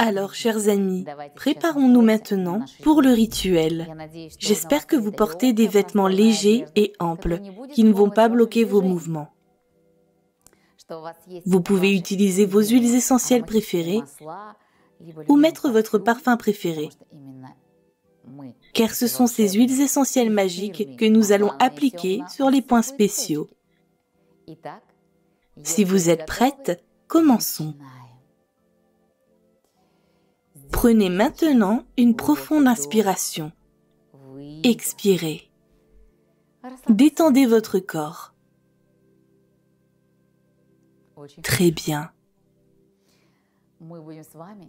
Alors, chers amis, préparons-nous maintenant pour le rituel. J'espère que vous portez des vêtements légers et amples, qui ne vont pas bloquer vos mouvements. Vous pouvez utiliser vos huiles essentielles préférées ou mettre votre parfum préféré, car ce sont ces huiles essentielles magiques que nous allons appliquer sur les points spéciaux. Si vous êtes prête, commençons. Prenez maintenant une profonde inspiration. Expirez. Détendez votre corps. Très bien.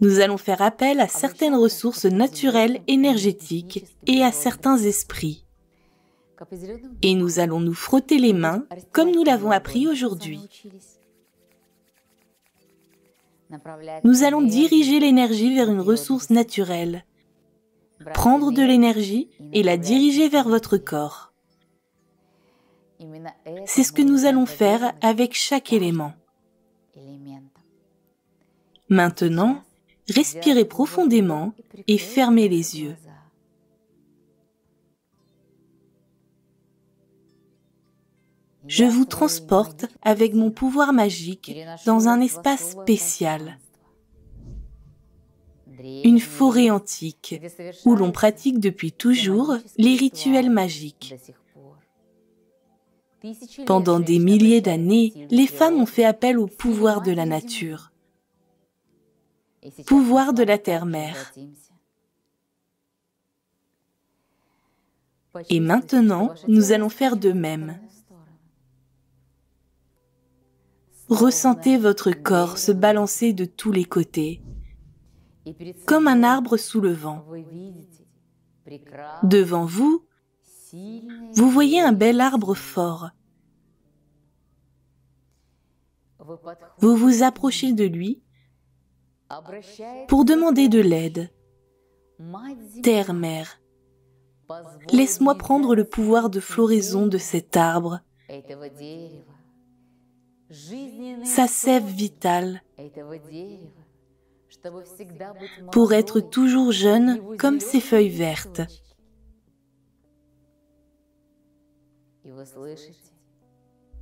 Nous allons faire appel à certaines ressources naturelles énergétiques et à certains esprits. Et nous allons nous frotter les mains comme nous l'avons appris aujourd'hui. Nous allons diriger l'énergie vers une ressource naturelle. Prendre de l'énergie et la diriger vers votre corps. C'est ce que nous allons faire avec chaque élément. Maintenant, respirez profondément et fermez les yeux. Je vous transporte avec mon pouvoir magique dans un espace spécial. Une forêt antique, où l'on pratique depuis toujours les rituels magiques. Pendant des milliers d'années, les femmes ont fait appel au pouvoir de la nature, pouvoir de la terre-mère. Et maintenant, nous allons faire de même. Ressentez votre corps se balancer de tous les côtés, comme un arbre sous le vent. Devant vous, vous voyez un bel arbre fort. Vous vous approchez de lui pour demander de l'aide. Terre-mère, laisse-moi prendre le pouvoir de floraison de cet arbre, sa sève vitale, pour être toujours jeune comme ses feuilles vertes.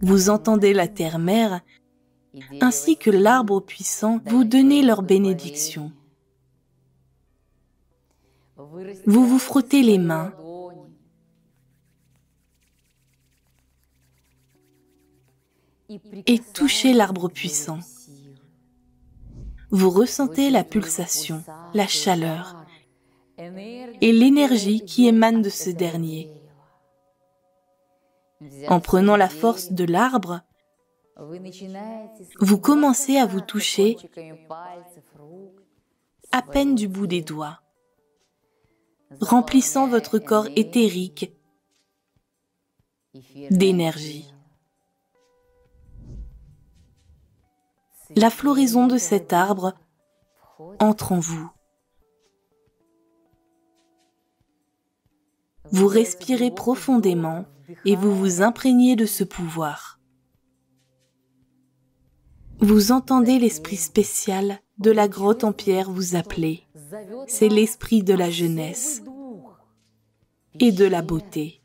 Vous entendez la terre-mère ainsi que l'arbre puissant vous donner leur bénédiction. Vous vous frottez les mains. Et touchez l'arbre puissant. Vous ressentez la pulsation, la chaleur et l'énergie qui émane de ce dernier. En prenant la force de l'arbre, vous commencez à vous toucher à peine du bout des doigts, remplissant votre corps éthérique d'énergie. La floraison de cet arbre entre en vous. Vous respirez profondément et vous vous imprégnez de ce pouvoir. Vous entendez l'esprit spécial de la grotte en pierre vous appeler. C'est l'esprit de la jeunesse et de la beauté.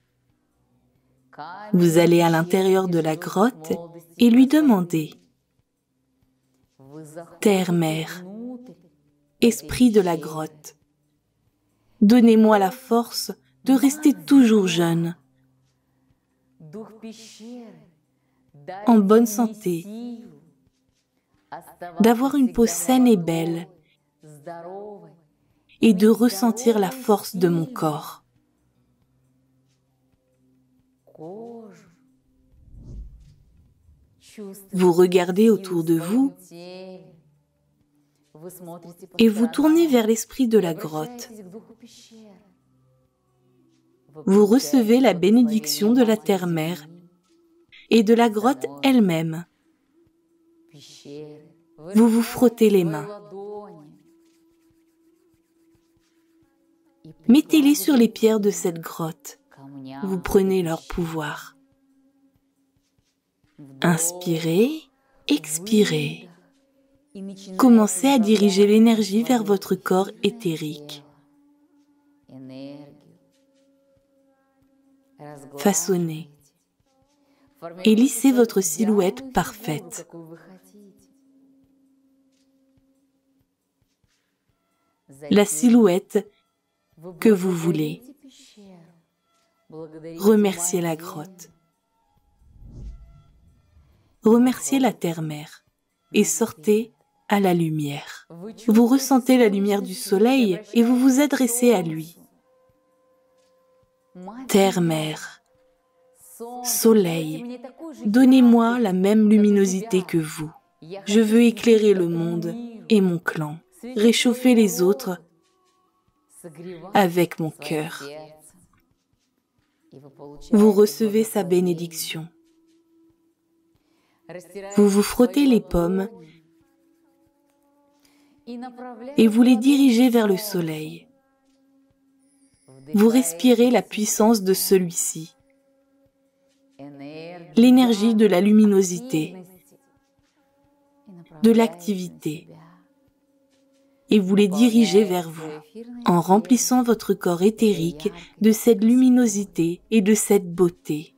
Vous allez à l'intérieur de la grotte et lui demandez: Terre-mère, esprit de la grotte, donnez-moi la force de rester toujours jeune, en bonne santé, d'avoir une peau saine et belle, et de ressentir la force de mon corps. Vous regardez autour de vous et vous tournez vers l'esprit de la grotte. Vous recevez la bénédiction de la terre-mère et de la grotte elle-même. Vous vous frottez les mains. Mettez-les sur les pierres de cette grotte. Vous prenez leur pouvoir. Inspirez, expirez. Commencez à diriger l'énergie vers votre corps éthérique. Façonnez et lissez votre silhouette parfaite. La silhouette que vous voulez. Remerciez la grotte. Remerciez la terre-mère et sortez à la lumière. Vous ressentez la lumière du soleil et vous vous adressez à lui. Terre-mère, soleil, donnez-moi la même luminosité que vous. Je veux éclairer le monde et mon clan, réchauffer les autres avec mon cœur. Vous recevez sa bénédiction. Vous vous frottez les pommes et vous les dirigez vers le soleil. Vous respirez la puissance de celui-ci, l'énergie de la luminosité, de l'activité, et vous les dirigez vers vous, en remplissant votre corps éthérique de cette luminosité et de cette beauté.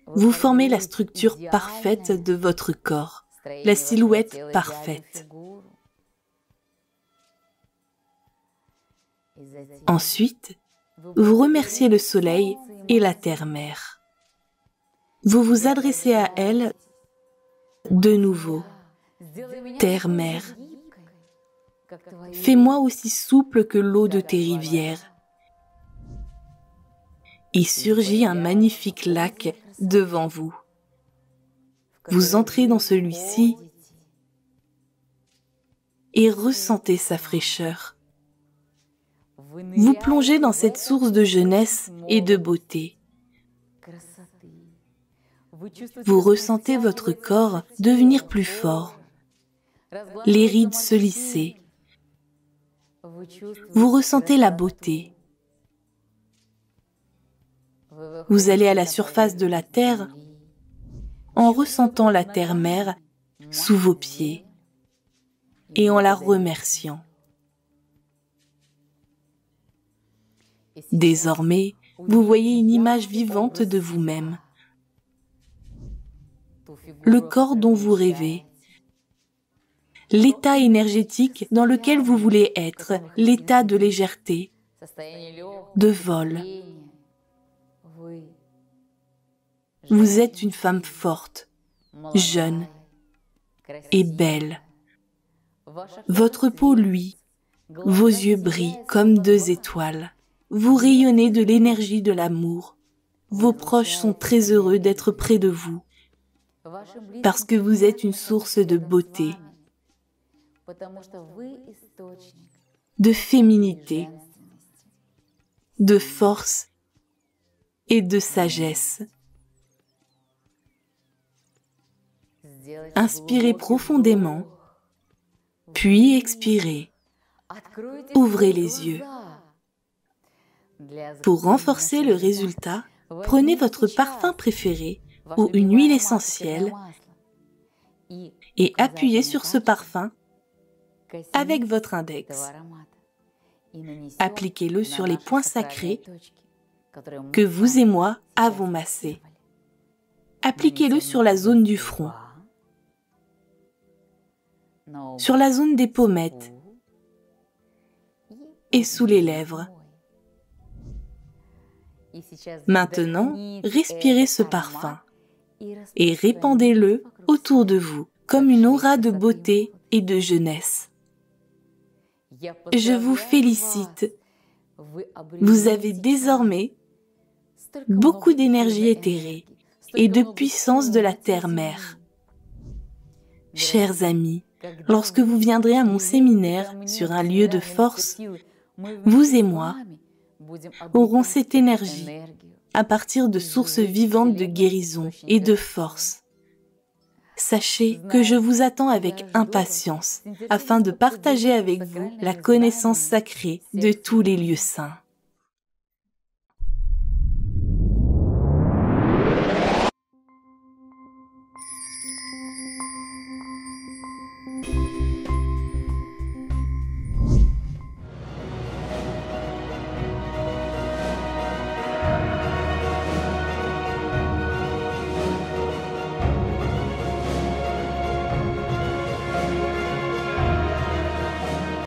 Vous formez la structure parfaite de votre corps, la silhouette parfaite. Ensuite, vous remerciez le soleil et la terre-mère. Vous vous adressez à elle de nouveau. Terre-mère, fais-moi aussi souple que l'eau de tes rivières. Et surgit un magnifique lac devant vous. Vous entrez dans celui-ci et ressentez sa fraîcheur. Vous plongez dans cette source de jeunesse et de beauté. Vous ressentez votre corps devenir plus fort, les rides se lisser. Vous ressentez la beauté. Vous allez à la surface de la terre en ressentant la terre-mère sous vos pieds et en la remerciant. Désormais, vous voyez une image vivante de vous-même, le corps dont vous rêvez, l'état énergétique dans lequel vous voulez être, l'état de légèreté, de vol. Vous êtes une femme forte, jeune et belle. Votre peau luit, vos yeux brillent comme 2 étoiles. Vous rayonnez de l'énergie de l'amour. Vos proches sont très heureux d'être près de vous, parce que vous êtes une source de beauté, de féminité, de force et de sagesse. Inspirez profondément, puis expirez. Ouvrez les yeux. Pour renforcer le résultat, prenez votre parfum préféré ou une huile essentielle et appuyez sur ce parfum avec votre index. Appliquez-le sur les points sacrés que vous et moi avons massés. Appliquez-le sur la zone du front, sur la zone des pommettes et sous les lèvres. Maintenant, respirez ce parfum et répandez-le autour de vous comme une aura de beauté et de jeunesse. Je vous félicite. Vous avez désormais beaucoup d'énergie éthérée et de puissance de la terre-mère. Chers amis, lorsque vous viendrez à mon séminaire sur un lieu de force, vous et moi auront cette énergie à partir de sources vivantes de guérison et de force. Sachez que je vous attends avec impatience afin de partager avec vous la connaissance sacrée de tous les lieux saints.